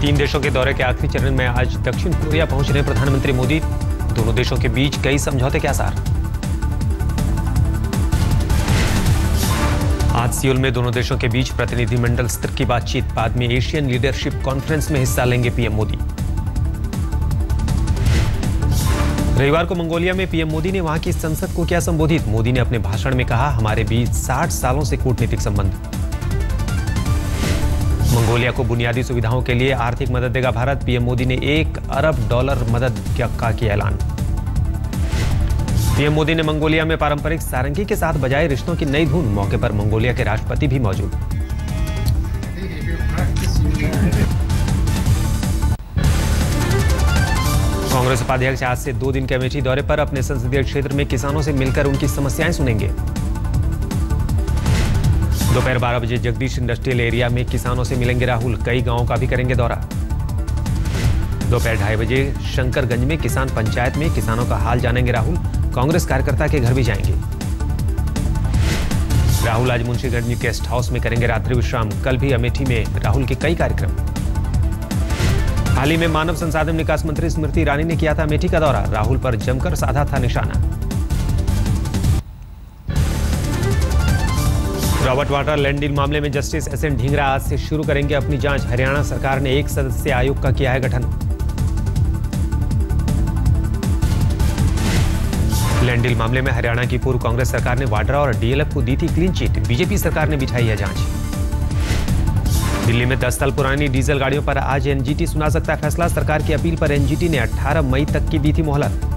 तीन देशों के दौरे के आखिरी चरण में आज दक्षिण कोरिया पहुंच रहे प्रधानमंत्री मोदी। दोनों देशों के बीच कई समझौते के आसार। आज सियोल में दोनों देशों के बीच प्रतिनिधिमंडल स्तर की बातचीत। बाद में एशियन लीडरशिप कॉन्फ्रेंस में हिस्सा लेंगे पीएम मोदी। रविवार को मंगोलिया में पीएम मोदी ने वहां की संसद को किया संबोधित। मोदी ने अपने भाषण में कहा, हमारे बीच 60 सालों से कूटनीतिक संबंध। मंगोलिया को बुनियादी सुविधाओं के लिए आर्थिक मदद देगा भारत। पीएम मोदी ने $1 अरब मदद का किया ऐलान। पीएम मोदी ने मंगोलिया में पारंपरिक सारंगी के साथ बजाए रिश्तों की नई धुन। मौके पर मंगोलिया के राष्ट्रपति भी मौजूद। कांग्रेस उपाध्यक्ष आज से 2 दिन के अमेठी दौरे पर। अपने संसदीय क्षेत्र में किसानों से मिलकर उनकी समस्याएं सुनेंगे। दोपहर 12 बजे जगदीश इंडस्ट्रियल एरिया में किसानों से मिलेंगे राहुल। कई गांवों का भी करेंगे दौरा। दोपहर 2:30 बजे शंकरगंज में किसान पंचायत में किसानों का हाल जानेंगे राहुल। कांग्रेस कार्यकर्ता के घर भी जाएंगे। राहुल आज मुंशीगंज गेस्ट हाउस में करेंगे रात्रि विश्राम। कल भी अमेठी में राहुल के कई कार्यक्रम। हाल ही में मानव संसाधन विकास मंत्री स्मृति ईरानी ने किया था अमेठी का दौरा। राहुल पर जमकर साधा था निशाना। रॉबर्ट वाड्रा लैंड डील मामले में जस्टिस एसएन ढींगरा आज से शुरू करेंगे अपनी जांच। हरियाणा सरकार ने 1 सदस्यीय आयोग का किया है गठन। लैंड डील मामले में हरियाणा की पूर्व कांग्रेस सरकार ने वाड्रा और डीएलएफ को दी थी क्लीन चिट। बीजेपी सरकार ने बिठाई है जांच। दिल्ली में 10 साल पुरानी डीजल गाड़ियों पर आज एनजीटी सुना सकता है फैसला। सरकार की अपील पर एनजीटी ने 18 मई तक की दी थी मोहलत।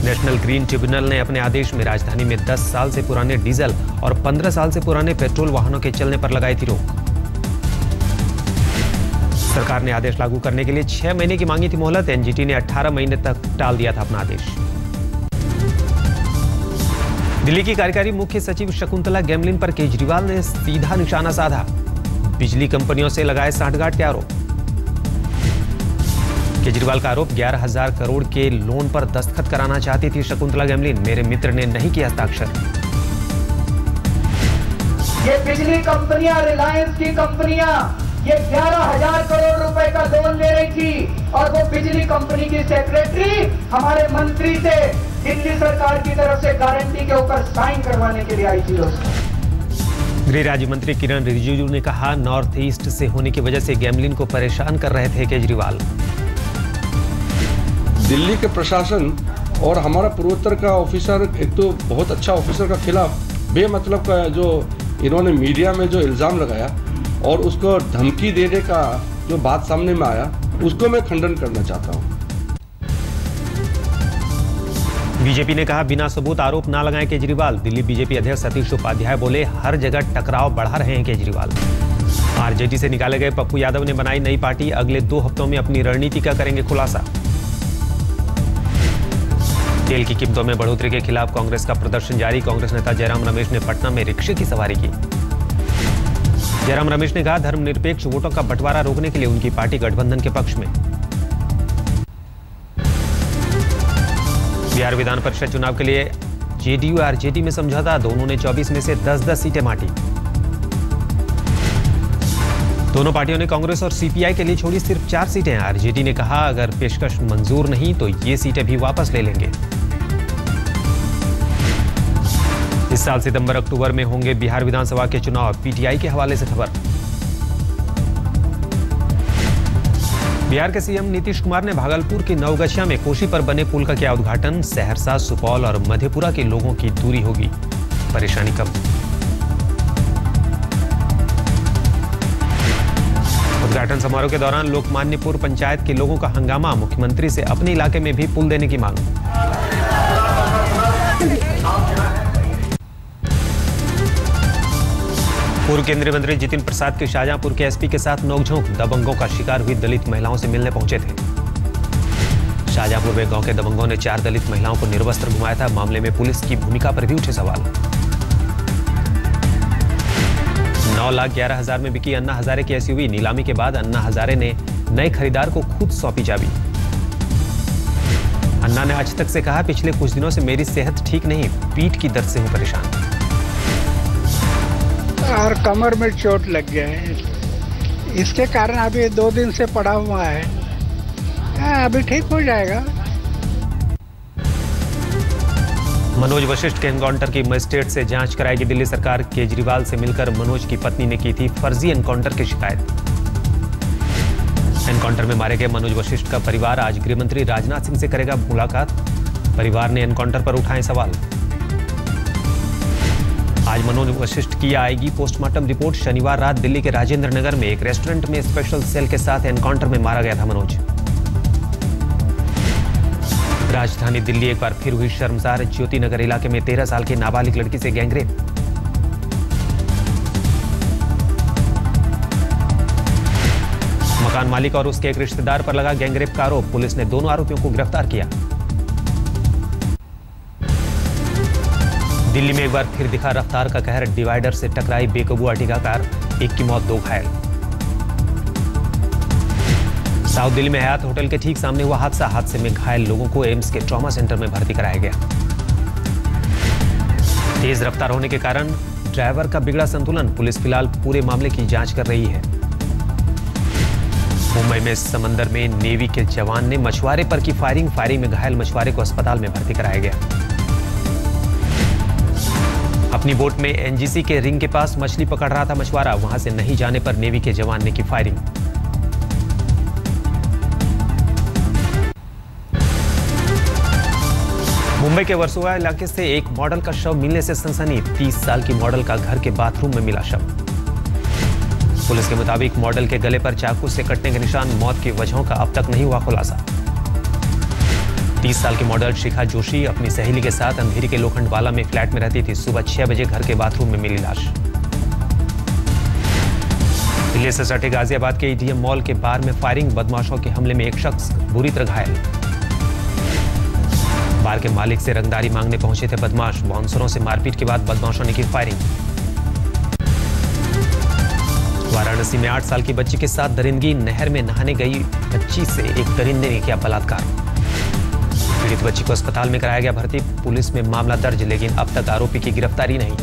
नेशनल ग्रीन ट्रिब्यूनल ने अपने आदेश में राजधानी में 10 साल से पुराने डीजल और 15 साल से पुराने पेट्रोल वाहनों के चलने पर लगाई थी रोक। सरकार ने आदेश लागू करने के लिए 6 महीने की मांगी थी मोहलत। एनजीटी ने 18 महीने तक टाल दिया था अपना आदेश। दिल्ली की कार्यकारी मुख्य सचिव शकुंतला गैमलिन पर केजरीवाल ने सीधा निशाना साधा। बिजली कंपनियों से लगाए सांठगांठ के आरोप। केजरीवाल का आरोप 11,000 करोड़ के लोन पर दस्तखत कराना चाहती थी शकुंतला गैमलिन। मेरे मित्र ने नहीं किया हस्ताक्षर। ये बिजली कंपनियां, रिलायंस की कंपनियां, ये 11,000 करोड़ रुपए का लोन ले रही थी और वो बिजली कंपनी की सेक्रेटरी हमारे मंत्री से दिल्ली सरकार की तरफ से गारंटी के ऊपर साइन करवाने के लिए आई थी। गृह राज्य मंत्री किरण रिजिजू ने कहा, नॉर्थ ईस्ट से होने की वजह से गैमलिन को परेशान कर रहे थे केजरीवाल। दिल्ली के प्रशासन और हमारा पूर्वोत्तर का ऑफिसर, एक तो बहुत अच्छा ऑफिसर का खिलाफ बेमतलब का जो इन्होंने मीडिया में जो इल्जाम लगाया और उसको धमकी देने का जो बात सामने में आया, उसको मैं खंडन करना चाहता हूँ। बीजेपी ने कहा, बिना सबूत आरोप ना लगाएं केजरीवाल। दिल्ली बीजेपी अध्यक्ष सतीश उपाध्याय बोले, हर जगह टकराव बढ़ा रहे हैं केजरीवाल। आरजेडी से निकाले गए पप्पू यादव ने बनाई नई पार्टी। अगले 2 हफ्तों में अपनी रणनीति का करेंगे खुलासा। तेल की कीमतों में बढ़ोतरी के खिलाफ कांग्रेस का प्रदर्शन जारी। कांग्रेस नेता जयराम रमेश ने पटना में रिक्शे की सवारी की। जयराम रमेश ने कहा, धर्मनिरपेक्ष वोटों का बंटवारा रोकने के लिए उनकी पार्टी गठबंधन के पक्ष में। बिहार विधान परिषद चुनाव के लिए जेडीयू आरजेडी में समझौता। दोनों ने 24 में से 10-10 सीटें बांटी। दोनों पार्टियों ने कांग्रेस और सीपीआई के लिए छोड़ी सिर्फ 4 सीटें। आरजेडी ने कहा, अगर पेशकश मंजूर नहीं तो ये सीटें भी वापस ले लेंगे। इस साल सितंबर-अक्टूबर में होंगे बिहार विधानसभा के चुनाव। पीटीआई के हवाले से खबर। बिहार के सीएम नीतीश कुमार ने भागलपुर के नवगछिया में कोसी पर बने पुल का किया उद्घाटन। सहरसा, सुपौल और मधेपुरा के लोगों की दूरी होगी, परेशानी कम। उद्घाटन समारोह के दौरान लोकमान्यपुर पंचायत के लोगों का हंगामा। मुख्यमंत्री से अपने इलाके में भी पुल देने की मांग। पूर्व केंद्रीय मंत्री जितिन प्रसाद के शाहजहांपुर के एसपी के साथ नोकझोंक। दबंगों का शिकार हुई दलित महिलाओं से मिलने पहुंचे थे। शाहजहांपुर में गांव के दबंगों ने 4 दलित महिलाओं को निर्वस्त्र घुमाया था। मामले में पुलिस की भूमिका पर भी उठे सवाल। 9,11,000 में बिकी अन्ना हजारे की एसयूवी। नीलामी के बाद अन्ना हजारे ने नए खरीदार को खुद सौंपी चाबी। अन्ना ने आज तक से कहा, पिछले कुछ दिनों से मेरी सेहत ठीक नहीं, पीठ की दर्द से हूं परेशान। और कमर में चोट लग गया है, इसके कारण अभी 2 दिन से पड़ा हुआ है। अभी ठीक हो जाएगा। मनोज वशिष्ठ के एनकाउंटर की मजिस्ट्रेट से जांच कराएगी दिल्ली सरकार। केजरीवाल से मिलकर मनोज की पत्नी ने की थी फर्जी एनकाउंटर की शिकायत। एनकाउंटर में मारे गए मनोज वशिष्ठ का परिवार आज गृह मंत्री राजनाथ सिंह से करेगा मुलाकात। परिवार ने एनकाउंटर पर उठाए सवाल। आज मनोज वशिष्ठ की आएगी पोस्टमार्टम रिपोर्ट। शनिवार रात दिल्ली के राजेंद्र नगर में एक रेस्टोरेंट में स्पेशल सेल के साथ एनकाउंटर में मारा गया था मनोज। राजधानी दिल्ली एक बार फिर हुई शर्मसार। ज्योति नगर इलाके में 13 साल की नाबालिग लड़की से गैंगरेप। मकान मालिक और उसके एक रिश्तेदार पर लगा गैंगरेप का आरोप। पुलिस ने दोनों आरोपियों को गिरफ्तार किया। दिल्ली में एक बार फिर दिखा रफ्तार का कहर। डिवाइडर से टकराई बेकाबू अर्टिगा कार, एक की मौत 2 घायल। साउथ दिल्ली में हयात होटल के ठीक सामने हुआ हादसा। हादसे में घायल लोगों को एम्स के ट्रॉमा सेंटर में भर्ती कराया गया। तेज रफ्तार होने के कारण ड्राइवर का बिगड़ा संतुलन। पुलिस फिलहाल पूरे मामले की जांच कर रही है। मुंबई में समंदर में नेवी के जवान ने मछुआरे पर की फायरिंग में घायल मछुआरे को अस्पताल में भर्ती कराया गया। अपनी बोट में एनजीसी के रिंग के पास मछली पकड़ रहा था मछुआरा। वहां से नहीं जाने पर नेवी के जवान ने की फायरिंग। मुंबई के वर्सोवा इलाके से एक मॉडल का शव मिलने से सनसनी। 30 साल की मॉडल का घर के बाथरूम में मिला शव। पुलिस के मुताबिक मॉडल के गले पर चाकू से कटने के निशान। मौत की वजहों का अब तक नहीं हुआ खुलासा। 30 साल की मॉडल शिखा जोशी अपनी सहेली के साथ अंधेरी के लोखंडवाला में फ्लैट में रहती थी। सुबह 6 बजे घर के बाथरूम में मिली लाश। दिल्ली से सटे गाजियाबाद के ईडीएम मॉल के बार में फायरिंग। बदमाशों के हमले में एक शख्स बुरी तरह घायल। बार के मालिक से रंगदारी मांगने पहुंचे थे बदमाश। बाउंसरों से मारपीट के बाद बदमाशों ने की फायरिंग। वाराणसी में 8 साल की बच्ची के साथ दरिंदगी। नहर में नहाने गई बच्ची से एक दरिंदे ने किया बलात्कार। पीड़ित बच्ची को अस्पताल में कराया गया भर्ती। पुलिस में मामला दर्ज, लेकिन अब तक आरोपी की गिरफ्तारी नहीं।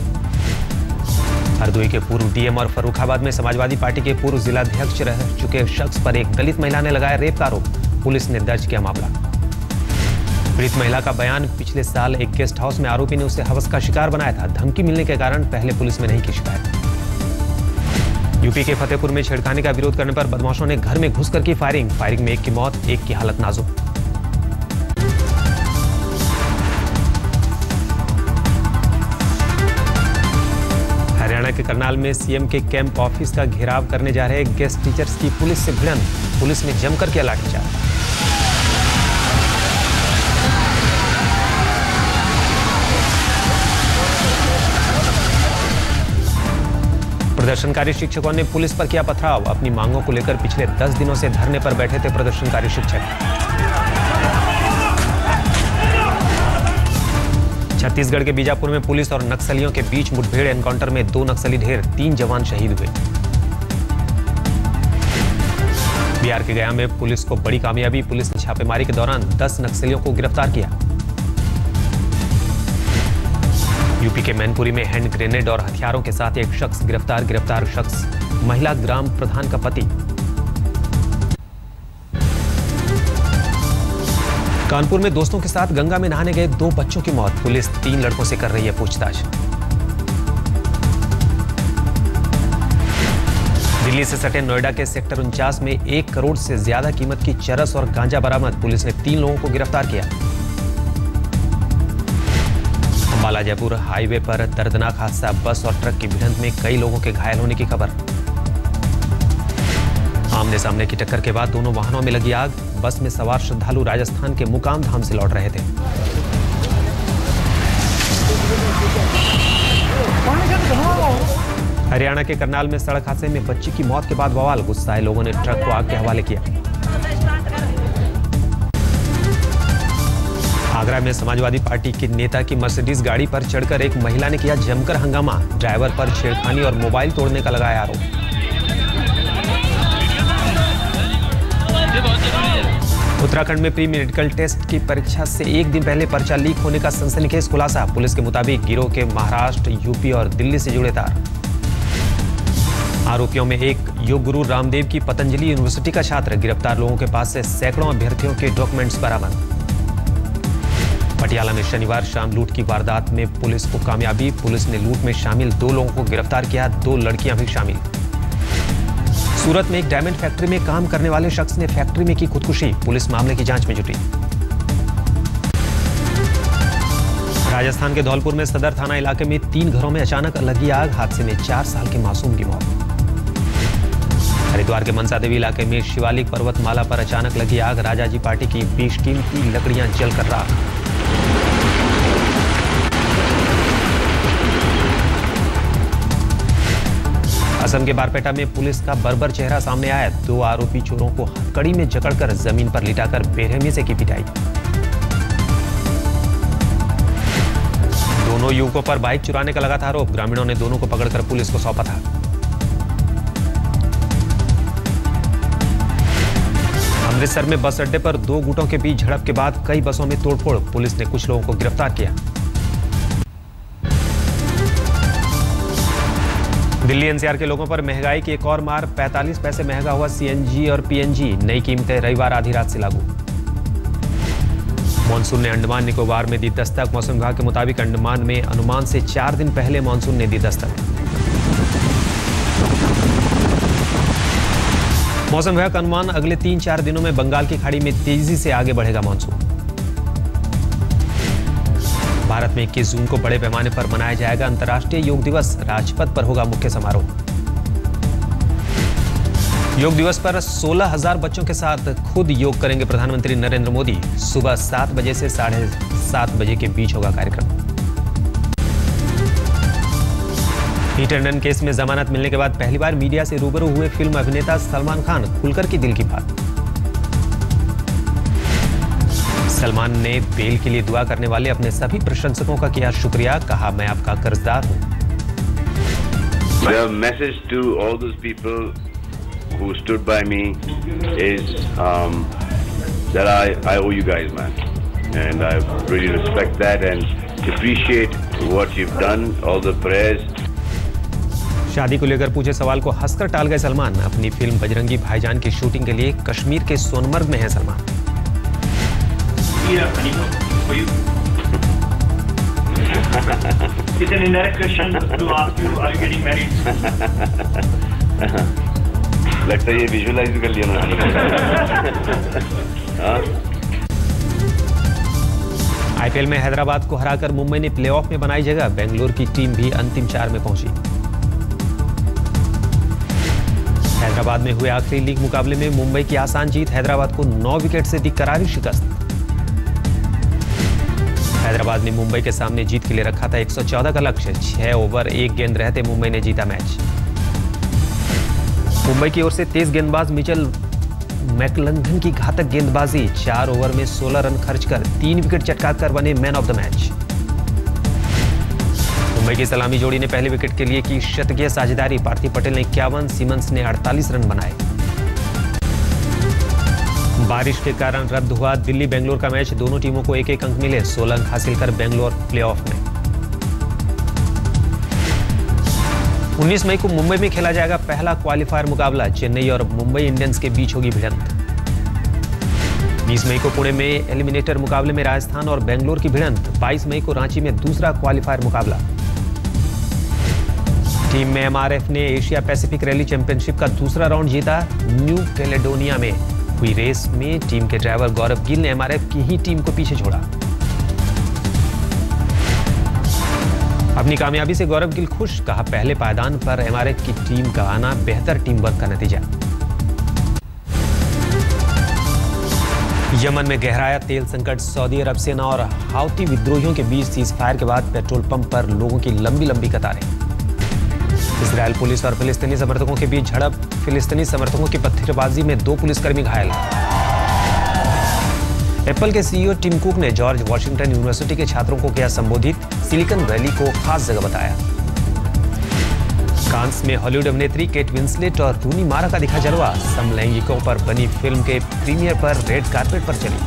हरदोई के पूर्व डीएम और फर्रुखाबाद में समाजवादी पार्टी के पूर्व जिलाध्यक्ष रह चुके शख्स पर एक दलित महिला ने लगाया रेप का आरोप। पुलिस ने दर्ज किया मामला। पीड़ित महिला का बयान, पिछले साल एक गेस्ट हाउस में आरोपी ने उसे हवस का शिकार बनाया था। धमकी मिलने के कारण पहले पुलिस में नहीं की शिकायत। यूपी के फतेहपुर में छेड़खानी का विरोध करने पर बदमाशों ने घर में घुसकर की फायरिंग में एक की मौत, एक की हालत नाजुक। हरियाणा के करनाल में सीएम के कैंप ऑफिस का घेराव करने जा रहे गेस्ट टीचर्स की पुलिस से भिड़ंत। पुलिस ने जमकर किया लाठीचार्ज। प्रदर्शनकारी शिक्षकों ने पुलिस पर किया पथराव। अपनी मांगों को लेकर पिछले 10 दिनों से धरने पर बैठे थे प्रदर्शनकारी शिक्षक। छत्तीसगढ़ के बीजापुर में पुलिस और नक्सलियों के बीच मुठभेड़। एनकाउंटर में 2 नक्सली ढेर, 3 जवान शहीद हुए। बिहार के गया में पुलिस को बड़ी कामयाबी। पुलिस ने छापेमारी के दौरान 10 नक्सलियों को गिरफ्तार किया। यूपी के मैनपुरी में हैंड ग्रेनेड और हथियारों के साथ एक शख्स गिरफ्तार शख्स महिला ग्राम प्रधान का पति। कानपुर में दोस्तों के साथ गंगा में नहाने गए 2 बच्चों की मौत। पुलिस 3 लड़कों से कर रही है पूछताछ। दिल्ली से सटे नोएडा के सेक्टर 49 में 1 करोड़ से ज्यादा कीमत की चरस और गांजा बरामद। पुलिस ने 3 लोगों को गिरफ्तार किया। अंबाला जयपुर हाईवे पर दर्दनाक हादसा। बस और ट्रक की भिड़ंत में कई लोगों के घायल होने की खबर। आमने सामने की टक्कर के बाद दोनों वाहनों में लगी आग। बस में सवार श्रद्धालु राजस्थान के मुकाम धाम से लौट रहे थे। हरियाणा के करनाल में सड़क हादसे में बच्ची की मौत के बाद बवाल। गुस्साए लोगों ने ट्रक को आग के हवाले किया। आगरा में समाजवादी पार्टी के नेता की मर्सिडीज गाड़ी पर चढ़कर एक महिला ने किया जमकर हंगामा। ड्राइवर पर छेड़खानी और मोबाइल तोड़ने का लगाया आरोप। उत्तराखंड में प्री मेडिकल टेस्ट की परीक्षा से एक दिन पहले पर्चा लीक होने का सनसनीखेज खुलासा। पुलिस के मुताबिक गिरोह के महाराष्ट्र, यूपी और दिल्ली से जुड़े तार। आरोपियों में एक योग गुरु रामदेव की पतंजलि यूनिवर्सिटी का छात्र। गिरफ्तार लोगों के पास से सैकड़ों अभ्यर्थियों के डॉक्यूमेंट्स बरामद। पटियाला में शनिवार शाम लूट की वारदात में पुलिस को कामयाबी। पुलिस ने लूट में शामिल 2 लोगों को गिरफ्तार किया, 2 लड़कियां भी शामिल। सूरत में एक डायमंड फैक्ट्री में काम करने वाले शख्स ने फैक्ट्री में की खुदकुशी। पुलिस मामले की जांच में जुटी। राजस्थान के धौलपुर में सदर थाना इलाके में 3 घरों में अचानक लगी आग। हादसे में 4 साल के मासूम की मौत। हरिद्वार के मनसा देवी इलाके में शिवालिक पर्वतमाला पर अचानक लगी आग। राजाजी पार्टी की बेशकीमती लकड़ियां जलकर राख। असम के बारपेटा में पुलिस का बर्बर चेहरा सामने आया। 2 आरोपी चोरों को हथकड़ी में जकड़कर जमीन पर लिटाकर बेरहमी से की पिटाई। दोनों युवकों पर बाइक चुराने का लगा था आरोप। ग्रामीणों ने दोनों को पकड़कर पुलिस को सौंपा था। अमृतसर में बस अड्डे पर 2 गुटों के बीच झड़प के बाद कई बसों में तोड़फोड़। पुलिस ने कुछ लोगों को गिरफ्तार किया। दिल्ली एनसीआर के लोगों पर महंगाई की एक और मार। 45 पैसे महंगा हुआ सीएनजी और पीएनजी। नई कीमतें रविवार आधी रात से लागू। मॉनसून ने अंडमान निकोबार में दी दस्तक। मौसम विभाग के मुताबिक अंडमान में अनुमान से 4 दिन पहले मॉनसून ने दी दस्तक। मौसम विभाग का अनुमान अगले 3-4 दिनों में बंगाल की खाड़ी में तेजी से आगे बढ़ेगा मॉनसून। भारत में 21 जून को बड़े पैमाने पर मनाया जाएगा अंतर्राष्ट्रीय योग दिवस। राजपथ पर होगा मुख्य समारोह। योग दिवस पर 16,000 बच्चों के साथ खुद योग करेंगे प्रधानमंत्री नरेंद्र मोदी। सुबह 7 बजे से 7:30 बजे के बीच होगा कार्यक्रम। हिट एंड रन केस में जमानत मिलने के बाद पहली बार मीडिया से रूबरू हुए फिल्म अभिनेता सलमान खान। खुलकर की दिल की बात। सलमान ने बेल के लिए दुआ करने वाले अपने सभी प्रशंसकों का किया शुक्रिया। कहा, मैं आपका कर्जदार हूं। The message to all those people who stood by me is that I owe you guys, man, and I really respect that and appreciate what you've done. All the prayers. शादी को लेकर पूछे सवाल को हंसकर टाल गए सलमान। अपनी फिल्म बजरंगी भाईजान की शूटिंग के लिए कश्मीर के सोनमर्ग में है Salman. It's an indirect question to ask you, are you getting married? लगता है ये विजुअलाइज भी कर लिया ना। आईपीएल में हैदराबाद को हराकर मुंबई ने प्लेऑफ में बनाई जगह। बेंगलुरु की टीम भी अंतिम 4 में पहुंची। हैदराबाद में हुए आखिरी लीग मुकाबले में मुंबई की आसान जीत। हैदराबाद को 9 विकेट से दी करारी शिकस्त। हैदराबाद ने मुंबई के सामने जीत के लिए रखा था 114 का लक्ष्य। 6 ओवर 1 गेंद रहते मुंबई ने जीता मैच। मुंबई की ओर से तेज गेंदबाज मिचेल मैकलंघन की घातक गेंदबाजी। 4 ओवर में 16 रन खर्च कर 3 विकेट चटकाकर बने man of the match. Mumbai की सलामी जोड़ी ने पहले विकेट के लिए की शतकीय साझेदारी। पार्थिव पटेल ने 51, सिमंस ने 48 रन बनाए। बारिश के कारण रद्द हुआ दिल्ली बेंगलोर का मैच। दोनों टीमों को 1-1 अंक मिले। 16 अंक हासिल कर बेंगलोर प्लेऑफ में। 19 मई को मुंबई में खेला जाएगा पहला क्वालिफायर मुकाबला। चेन्नई और मुंबई इंडियंस के बीच होगी भिड़ंत। 20 मई को पुणे में एलिमिनेटर मुकाबले में राजस्थान और बेंगलोर की भिड़ंत। 22 मई को रांची में दूसरा क्वालिफायर मुकाबला। टीम में एमआरएफ ने एशिया पैसिफिक रैली चैंपियनशिप का दूसरा राउंड जीता। न्यू कैलेडोनिया में हुई रेस में टीम के ड्राइवर गौरव गिल ने एमआरएफ की ही टीम को पीछे छोड़ा। अपनी कामयाबी से गौरव गिल खुश। कहा, पहले पायदान पर एमआरएफ की टीम का आना बेहतर टीम वर्क का नतीजा। यमन में गहराया तेल संकट। सऊदी अरब सेना और हाउती विद्रोहियों के बीच सीज फायर के बाद पेट्रोल पंप पर लोगों की लंबी लंबी कतारें। इजरायल पुलिस और फिलिस्तीनी समर्थकों के बीच झड़प। फिलिस्तीनी समर्थकों की पत्थरबाजी में 2 पुलिसकर्मी घायल। एप्पल के सीईओ टिम कुक ने जॉर्ज वॉशिंगटन यूनिवर्सिटी के छात्रों को किया संबोधित। सिलिकॉन वैली को खास जगह बताया। कांस में हॉलीवुड अभिनेत्री केट विंसलेट और रूनी मारा का दिखा जलवा। समलैंगिकों पर बनी फिल्म के प्रीमियर पर रेड कार्पेट पर चली।